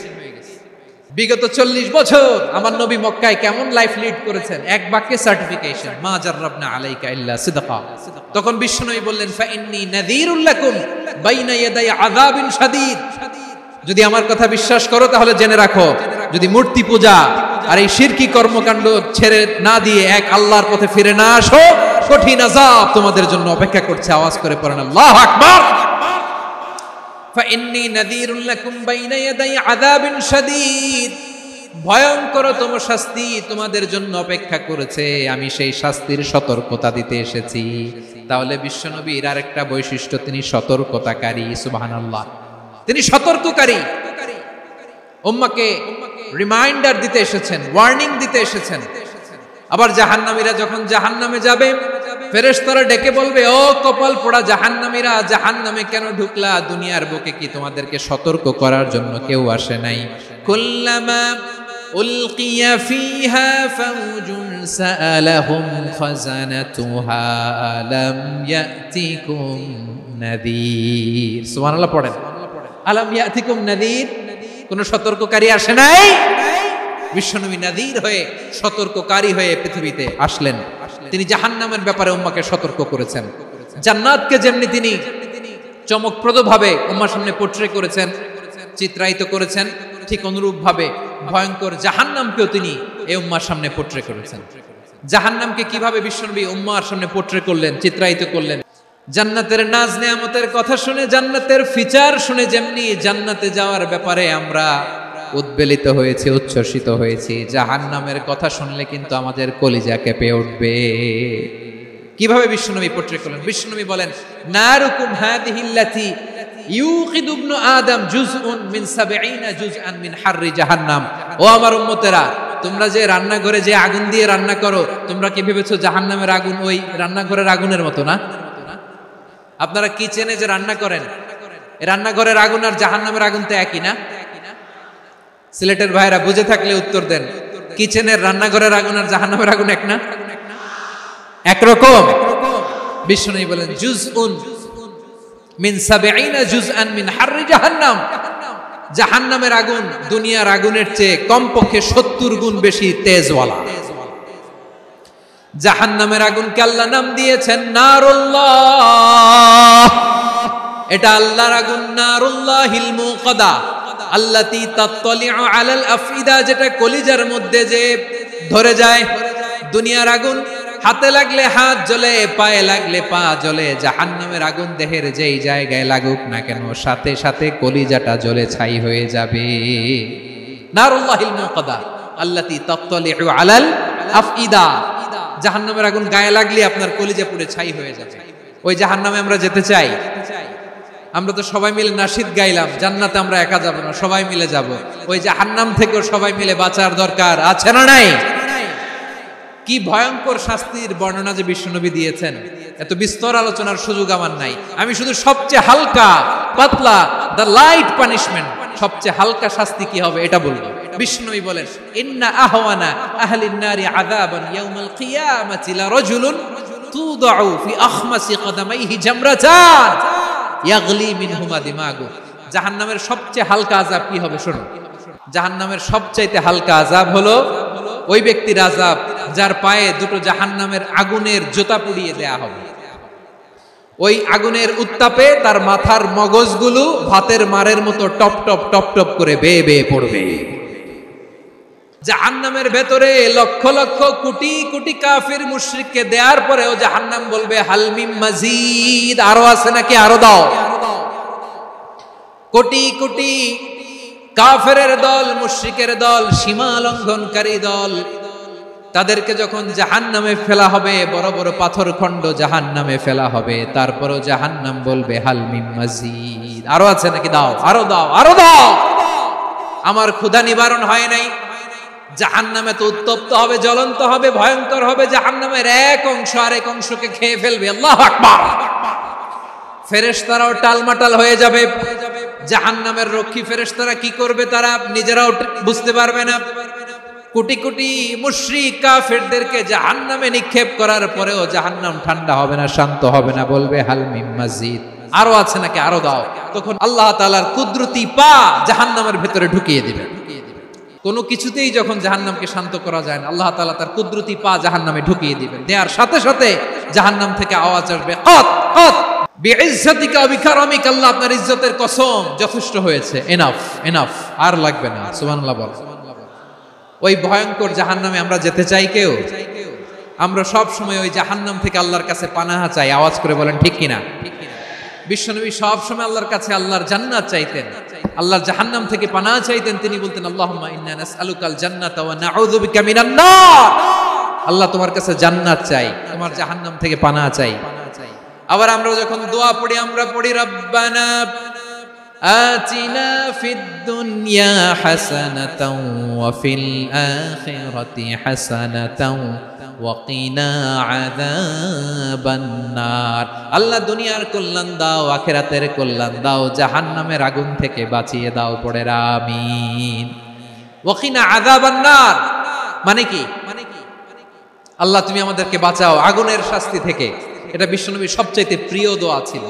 বিগত 40 বছর আমার নবী মক্কায় কেমন লাইফ লিড করেছেন, এক বাক্যে সার্টিফিকেশন, মা জাররাবনা আলাইকা ইল্লা সিদকা। তখন বিশ্বনবী বললেন, ফা ইন্নী নাযীরুল লাকুম বাইনা ইয়াদাই আযাবিন শাদীদ, যদি আমার কথা বিশ্বাস করো তাহলে জেনে রাখো, যদি মূর্তি পূজা আর এই শিরকি কর্মকাণ্ড ছেড়ে না দিয়ে এক আল্লাহর পথে ফিরে না আসো, কঠিন আযাব তোমাদের জন্য অপেক্ষা করছে। আওয়াজ করে পড়েন আল্লাহু আকবার। ফাইন্নী নাযীরুল লাকুম বাইনা ইয়াদাই আযাবিন শাদীদ, ভয়ঙ্করতম শাস্তি তোমাদের জন্য অপেক্ষা করেছে, আমি সেই শাস্তির সতর্কতা দিতে এসেছি। তাহলে বিশ্বনবীর আরেকটা বৈশিষ্ট্য, তিনি সতর্কতাকারী। সুবহানাল্লাহ, তিনি সতর্ককারী। উম্মাহকে রিমাইন্ডার দিতে এসেছেন, ওয়ার্নিং দিতে এসেছেন। আবার জাহান্নামীরা যখন জাহান্নামে যাবে, ফেরেশতারা ডেকে বলবে, ও কপাল পোড়া জাহান্নামীরা, জাহান্নামে কেন ঢুকলা? দুনিয়ার বুকে কি তোমাদেরকে সতর্ক করার জন্য কেউ আসে নাই? কুল্লামা উলকিয়া ফিহা ফাউজুন সাআলাহুম খাযানাতুহা আলাম ইয়াতিকুম নাযীর। সুবহানাল্লাহ পড়েন, আলাম ইয়াতিকুম নাযীর, কোন সতর্ককারী আসে নাই? বিশ্বনবী নাযীর হয়ে, সতর্ককারী হয়ে পৃথিবীতে আসলেন। তিনি জাহান্নামের ব্যাপারে উম্মাহকে সতর্ক করেছেন। জান্নাতকে যেমনি তিনি চমকপ্রদভাবে উম্মাহর সামনে পোট্রে করেছেন, চিত্রায়িত করেছেন, ঠিক অনুরূপ ভাবে ভয়ঙ্কর জাহান্নামকেও তিনি এই উম্মাহর সামনে পোট্রে করেছেন। জাহান্নামকে কিভাবে বিশ্বনবী উম্মাহর সামনে পোট্রে করলেন, চিত্রায়িত করলেন? জান্নাতের নাজ নেয়ামতের কথা শুনে, জান্নাতের ফিচার শুনে যেমনি জান্নাতে যাওয়ার ব্যাপারে আমরা উদ্বেলিত হয়েছি, উচ্ছ্বসিত হয়েছি, জাহান্নামের কথা শুনলে কিন্তু আমাদের কলিজা কেঁপে উঠবে। কিভাবে বিশ্বনবী পোট্রে করলেন? বিশ্বনবী বলেন, নারুকুম হাদিহিল্লাতি ইউকিদু ইবনু আদম জুজউন মিন 70 জুজআন মিন হাররি জাহান্নাম। ও আমার উম্মতেরা, তোমরা যে রান্নাঘরে যে আগুন দিয়ে রান্না করো, তোমরা কি ভেবেছো জাহান্নামের আগুন ওই রান্নাঘরের আগুনের মতো না? আপনারা কিচেনে যে রান্না করেন, রান্নাঘরের আগুন আর জাহান্নামের আগুন তো একই না? সিলেটের ভাইরা বুঝে থাকলে উত্তর দেন, কিচেনের রান্নাঘরের আগুন আর জাহান্নামের আগুন এক না? একরকম। বিশ্বনবী বলেন, জুজউন মিন 70 জুজআন মিন হাররি জাহান্নাম, জাহান্নামের আগুন দুনিয়ার আগুনের চেয়ে কমপক্ষে 70 গুণ বেশি তেজওয়ালা। জাহান্নামের আগুনকে আল্লাহ নাম দিয়েছেন নারুল্লাহ। এটা আল্লাহর আগুন, নারুল্লাহিল মুকাদা আল্লাতী তাত্তালিউ আলাল আফইদা, যেটা কলিজার মধ্যে যে ধরে যায়। দুনিয়ার আগুন হাতে লাগলে হাত জ্বলে, পায়ে লাগলে পা জ্বলে। জাহান্নামের আগুন দেহের যেই জায়গায় লাগুক না কেন, সাথে সাথে কলিজাটা জ্বলে ছাই হয়ে যাবে। নারুল্লাহিল মুকাদা আল্লাতী তাত্তালিউ আলাল আফইদা, জাহান্নামের আগুন গায়ে লাগলে আপনার কলিজা পুড়ে ছাই হয়ে যাবে। ওই জাহান্নামে আমরা যেতে চাই? আমরা তো সবাই মিলে নাশিদ গাইলাম, জান্নাতে আমরা একা যাব না, সবাই মিলে যাব। ওই জাহান্নাম থেকেও সবাই মিলে বাঁচার দরকার আছে না নাই? কি ভয়ঙ্কর শাস্তির বর্ণনা যে বিশ্বনবী দিয়েছেন, এত বিস্তর আলোচনার সুযোগ আমার নাই। আমি শুধু সবচেয়ে হালকা পাতলা, দ্য লাইট পানিশমেন্ট, সবচেয়ে হালকা শাস্তি কি হবে এটা বলবো। বিশ্বনবী বলেন, ইন্না আহওয়ানা আহলিন নারি আযাবান ইয়াউমাল কিয়ামাতি লা রাজুলুন তুদাউ ফি আখমাসি কদামাইহি জামরাতান ইয়াগলি মিনহুমা দিমাগু। জাহান্নামের সবচেয়ে হালকা আযাব কি হবে শুনুন। জাহান্নামের সবচাইতে হালকা আযাব হলো ওই ব্যক্তির আযাব যার পায়ে দুটো জাহান্নামের আগুনের জোতা পুড়িয়ে দেয়া হবে। ওই আগুনের উত্তাপে তার মাথার মগজগুলো ভাতের মারের মতো টপ টপ টপ টপ করে বেয়ে বেয়ে পড়বে। জাহান্নামের ভেতরে লক্ষ লক্ষ কোটি কোটি কাফির মুশরিককে দেওয়ার পরেও জাহান্নাম বলবে, হাল মিন মাজিদ, আরো আছে নাকি, আরো দাও। কোটি কোটি কাফেরের দল, মুশরিকের দল, সীমা লঙ্ঘনকারী দল তাদেরকে যখন জাহান্নামে ফেলা হবে, বড় বড় পাথর খণ্ড জাহান্নামে ফেলা হবে, তারপরও জাহান্নাম বলবে হাল মিন মাজিদ, আরো আছে নাকি, দাও, আরো দাও, আরো দাও, আমার ক্ষুধা নিবারণ হয় নাই। জাহান্নামে তো উত্তপ্ত হবে, জ্বলন্ত হবে, ভয়ঙ্কর হবে, জাহান্নামের এক অংশ আরেক অংশকে খেয়ে ফেলবে। আল্লাহু আকবার। ফেরেশতারাও টালমাটাল হয়ে যাবে। জাহান্নামের রক্ষী ফেরেশতারা কি করবে তারা নিজেরাও বুঝতে পারবে না। কোটি কোটি মুশরিক কাফেরদেরকে জাহান্নামে নিক্ষেপ করার পরেও জাহান্নাম ঠান্ডা হবে না, শান্ত হবে না, বলবে হাল মিন মাজিদ, আরো আছে নাকি, আরো দাও। তখন আল্লাহ তাআলার কুদরতি পা জাহান্নামের ভেতরে ঢুকিয়ে দিবেন। কোনো কিছুতেই যখন জাহান্নামকে শান্ত করা যায় না, আল্লাহ তাআলা তার কুদরতি পা জাহান্নামে ঢুকিয়ে দিবেন। দেওয়ার সাথে সাথে জাহান্নাম থেকে আওয়াজ আসবে, কত কত বিইজ্জাতিকা ওয়া বিকারামিকা, আল্লাহ আপনার ইজ্জতের কসম, যথেষ্ট হয়েছে, এনাফ এনাফ, আর লাগবে না। সুবহানাল্লাহ বল। ওই ভয়ঙ্কর জাহান্নামে আমরা যেতে চাই কেউ? আমরা সব সময় ওই জাহান্নাম থেকে আল্লাহর কাছে পানাহা চাই। আওয়াজ করে বলেন ঠিক কিনা? বিশ্বনবী সব সময় আল্লাহর কাছে আল্লাহর জান্নাত চাইতেন, আল্লাহর জাহান্নাম থেকে পানাহা চাইতেন। তিনি বলতেন আল্লাহুম্মা ইন্না নাসআলুকাল জান্নাতা ওয়া নাউযু বিকা মিনান নার। আল্লাহ তোমার কাছে জান্নাত চাই, তোমার জাহান্নাম থেকে পানাহা চাই। আবার আমরা যখন দোয়া পড়ি, আমরা পড়ি রব্বানা আতিনা ফিদ দুনিয়া হাসানাতাও ওয়া ফিল আখিরাতি হাসানাতাও ওয়া কিনা আযাবান নার। আল্লাহ দুনিয়ার কল্যাণ দাও, আখিরাতের কল্যাণ দাও, জাহান্নামের আগুন থেকে বাঁচিয়ে দাও, পড়ে আমিন। ওয়া কিনা আযাবান নার মানে কি? আল্লাহ তুমি আমাদেরকে বাঁচাও আগুনের শাস্তি থেকে। এটা বিশ্বনবীর সবচাইতে প্রিয় দোয়া ছিল।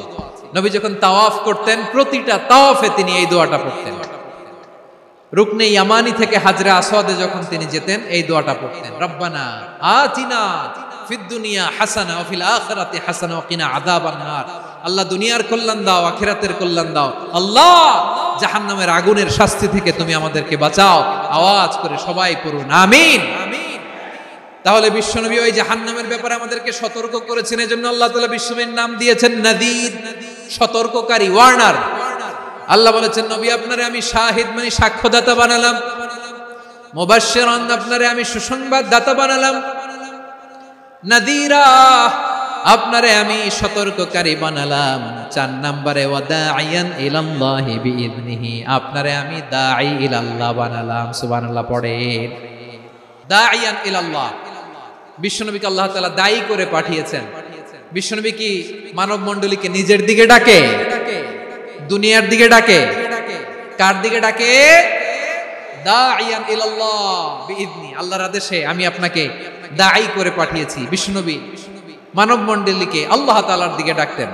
নবী যখন তাওয়াফ করতেন, প্রতিটা তাওয়াফে তিনি এই দোয়াটা পড়তেন। রুকনে ইয়ামানি থেকে হাজরে আসওয়াদে যখন তিনি যেতেন, এই দোয়াটা পড়তেন, রব্বানা আতিনা ফিদ দুনিয়া হাসানা ওয়া ফিল আখিরাতি হাসানা ওয়া কিনা আযাবান নার। আল্লাহ দুনিয়ার কল্যাণ দাও, আখিরাতের কল্যাণ দাও। আল্লাহ জাহান্নামের আগুনের শাস্তি থেকে তুমি আমাদেরকে বাঁচাও। আওয়াজ করে সবাই পড়ুন আমিন। তাহলে বিশ্বনবী ওই জাহান্নামের ব্যাপারে আমাদেরকে সতর্ক করেছেন। এজন্য আল্লাহ তাআলা বিশ্বনবীর নাম দিয়েছেন নাযীর, সতর্ককারী, ওয়ার্নার। আল্লাহ বলেছেন নবী আপনারে আমি শাহিদ মানে সাক্ষ্যদাতা বানালাম, মুবাশশিরান আপনারে আমি সুসংবাদ দাতা বানালাম, নাযীরা আপনারে আমি সতর্ককারী বানালাম। 4 নম্বরে ওয়া দাঈয়ান ইলাল্লাহি বিইذনিহি, আপনারে আমি দাঈ ইলাল্লাহ বানালাম। সুবহানাল্লাহ পড়েন। দাঈয়ান ইলাল্লাহ, বিশ্বনবীকে আল্লাহ তাআলা দায়ী করে পাঠিয়েছেন। বিশ্বনবী কি মানব মণ্ডলীকে নিজের দিকে ডাকে? দুনিয়ার দিকে ডাকে? কার দিকে ডাকে? দাঈয়ান ইলাল্লাহ বিইذনি, আল্লাহর আদেশে আমি আপনাকে দায়ী করে পাঠিয়েছি। বিশ্বনবী মানব মণ্ডলীকে আল্লাহ তাআলার দিকে ডাকতেন।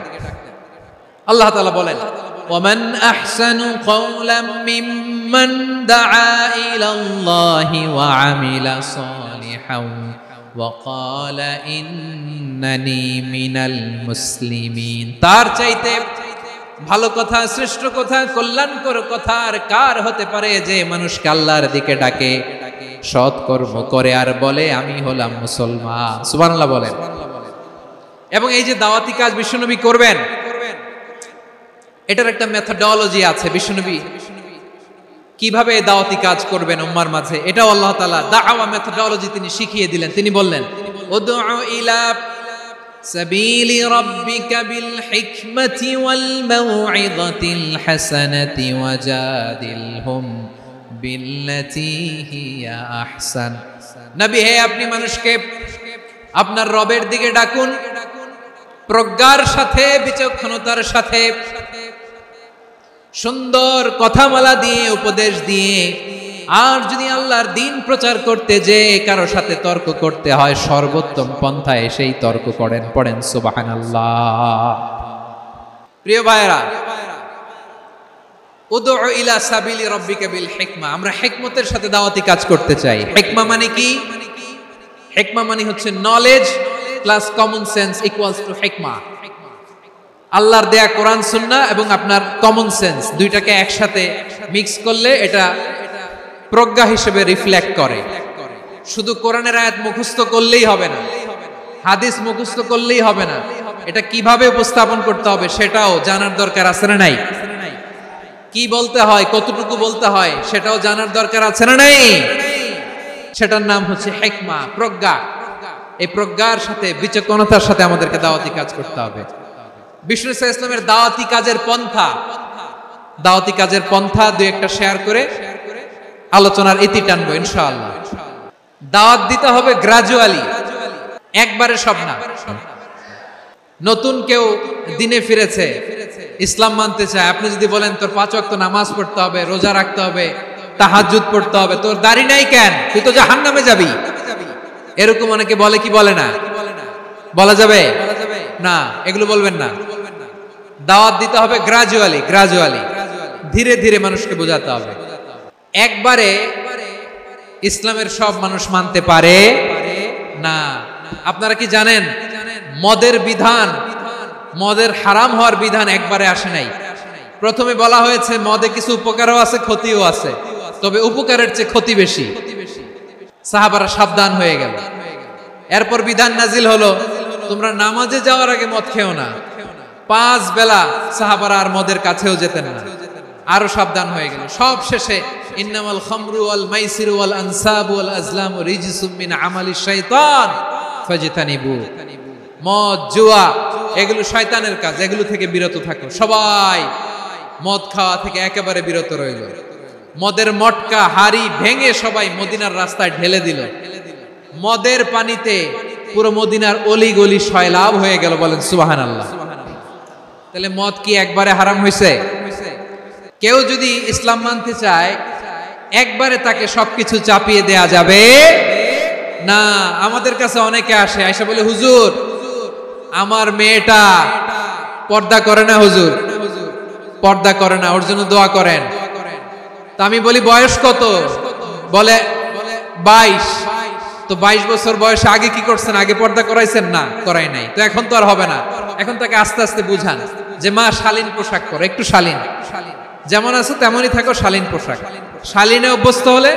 আল্লাহ তাআলা বলেন ওয়ামান আহসানু কওলাম মিম্মান দাআ ইলাল্লাহি ওয়া আমিলা সালিহান ওয়া ক্বালা ইন্নানি মিনাল মুসলিমিন। তার চাইতে ভালো কথা, শ্রেষ্ঠ কথা, কল্যাণকর কথা আর কার হতে পারে যে মানুষকে আল্লাহর দিকে ডাকে, সৎকর্ম করে আর বলে আমি হলাম মুসলমান। সুবহানাল্লাহ বলেন। এবং এই যে দাওয়াতি কাজ বিশ্বনবী করবেন, এটার একটা মেথডোলজি আছে। বিশ্বনবী কিভাবে দাওয়াতি কাজ করবেন উম্মার মাঝে, এটাও আল্লাহ তাআলা দাওয়া মেথডোলজি তিনি শিখিয়ে দিলেন। তিনি বললেন উদউ ইলা সাবিলি রাব্বিকা বিল হিকমাতি ওয়াল মাউইযাতিল হাসানাতি ওয়াজাদিলহুম বিল্লাতী হিয়া আহসান। নবী হে, আপনি মানুষকে আপনার রবের দিকে ডাকুন প্রজ্ঞার সাথে, বিচক্ষণতার সাথে, সুন্দর কথামালা দিয়ে, উপদেশ দিয়ে। আর যদি আল্লাহর দ্বীন প্রচার করতে যে কারো সাথে তর্ক করতে হয়, সর্বোত্তম পন্থায় সেই তর্ক করেন। পড়েন সুবহানাল্লাহ। প্রিয় ভাইরা, উদউ ইলা সাবিলি রাব্বিকা বিল হিকমা, আমরা হিকমতের সাথে দাওয়াতি কাজ করতে চাই। হিকমা মানে কি? হিকমা মানে হচ্ছে knowledge plus common sense equals to হিকমা। আল্লাহর দেয়া কোরআন সুন্নাহ এবং আপনার কমন সেন্স দুইটাকে একসাথে মিক্স করলে এটা প্রজ্ঞা হিসেবে রিফ্লেক্ট করে। শুধু কোরআনের আয়াত মুখস্থ করলেই হবে না, হাদিস মুখস্থ করলেই হবে না, এটা কিভাবে উপস্থাপন করতে হবে সেটাও জানার দরকার আছে না নাই? কি বলতে হয়, কতটুকু বলতে হয় সেটাও জানার দরকার আছে না নাই? সেটার নাম হচ্ছে হিকমা, প্রজ্ঞা। এই প্রজ্ঞার সাথে বিচক্ষণতার সাথে আমাদেরকে দাওয়াতি কাজ করতে হবে। বিষ্ণু ইসলামের দাওয়াতি কাজের পন্থা দুই একটা শেয়ার করে আলোচনার ইতি টানবো ইনশাআল্লাহ। দাওয়াত দিতে হবে গ্রাজুয়ালি, একবারে সব না। নতুন কেউ দিনে ফিরেছে, ইসলাম মানতে চায়, আপনি যদি বলেন তোর 5 ওয়াক্ত নামাজ পড়তে হবে, রোজা রাখতে হবে, তাহাজ্জুদ পড়তে হবে, তোর দাড়ি নাই কেন, তুই তো জাহান্নামে যাবি, এরকম অনেকে বলে কি বলে না? বলা যাবে না, এগুলো বলবেন না। দাওয়াত দিতে হবে গ্রাজুয়ালি, ধীরে ধীরে মানুষকে বোঝাতে হবে। একবারে ইসলামের সব মানুষ মানতে পারে না। আপনারা কি জানেন মদের হারাম হওয়ার বিধান একবারে আসে নাই। প্রথমে বলা হয়েছে মদে কিছু উপকারও আছে, ক্ষতিও আছে, তবে উপকারের চেয়ে ক্ষতি বেশি। সাহাবারা সাবধান হয়ে গেল। এরপর বিধান নাজিল হলো, তোমরা নামাজে যাওয়ার আগে মদ খেও না। 5 বেলা সাহাবারা আর মদের কাছেও যেতেন না, আরো সাবধান হয়ে গেল। সব শেষে ইন্নামাল খামরু ওয়াল মাইসিরু ওয়াল আনসাবু ওয়াল আজলামু রিজসুম মিন আমালিশ শাইতান ফাজতানিবু। মদ, জুয়া এগুলো শয়তানের কাজ, এগুলো থেকে বিরত থাকো। সবাই মদ খাওয়া থেকে একেবারে বিরত রইল। মদের মটকা হাড়ি ভেঙে সবাই মদিনার রাস্তায় ঢেলে দিল। মদের পানিতে পুরো মদিনার অলি গলি সয়লাভ হয়ে গেল। বলেন সুবহানাল্লাহ। তাহলে মদ কি একবারে হারাম হয়েছে? কেউ যদি ইসলাম মানতে চায় একবারে তাকে সবকিছু চাপিয়ে দেয়া যাবে না। আমাদের কাছে অনেকে আসে, আয়সা বলে হুজুর আমার মেয়েটা পর্দা করে না, হুজুর পর্দা করে না, ওর জন্য দোয়া করেন। তা আমি বলি বয়স কত? বলে 22। তো 22 বছর বয়সে আগে কি করছেন? আগে পর্দা করাইছেন না? করাই নাই। তো এখন তো আর হবে না। এখন তাকে আস্তে আস্তে বুঝান যে মা শালীন পোশাক পরো, একটু শালীন, যেমন আছো তেমনই থাকো, শালীন পোশাক। শালীনে অভ্যস্ত হলে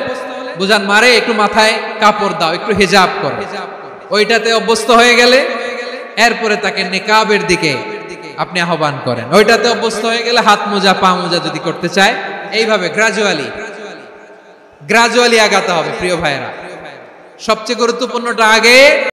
বুঝান মারে একটু মাথায় কাপড় দাও, একটু হিজাব করো। ওইটাতে অভ্যস্ত হয়ে গেলে এরপরে তাকে নিকাবের দিকে আপনি আহ্বান করেন। ওইটাতে অভ্যস্ত হয়ে গেলে হাত মোজা পা মোজা যদি করতে চায়, এইভাবে গ্রাজুয়ালি আগাতে হবে। প্রিয় ভাইয়েরা, সবচেয়ে গুরুত্বপূর্ণটা আগে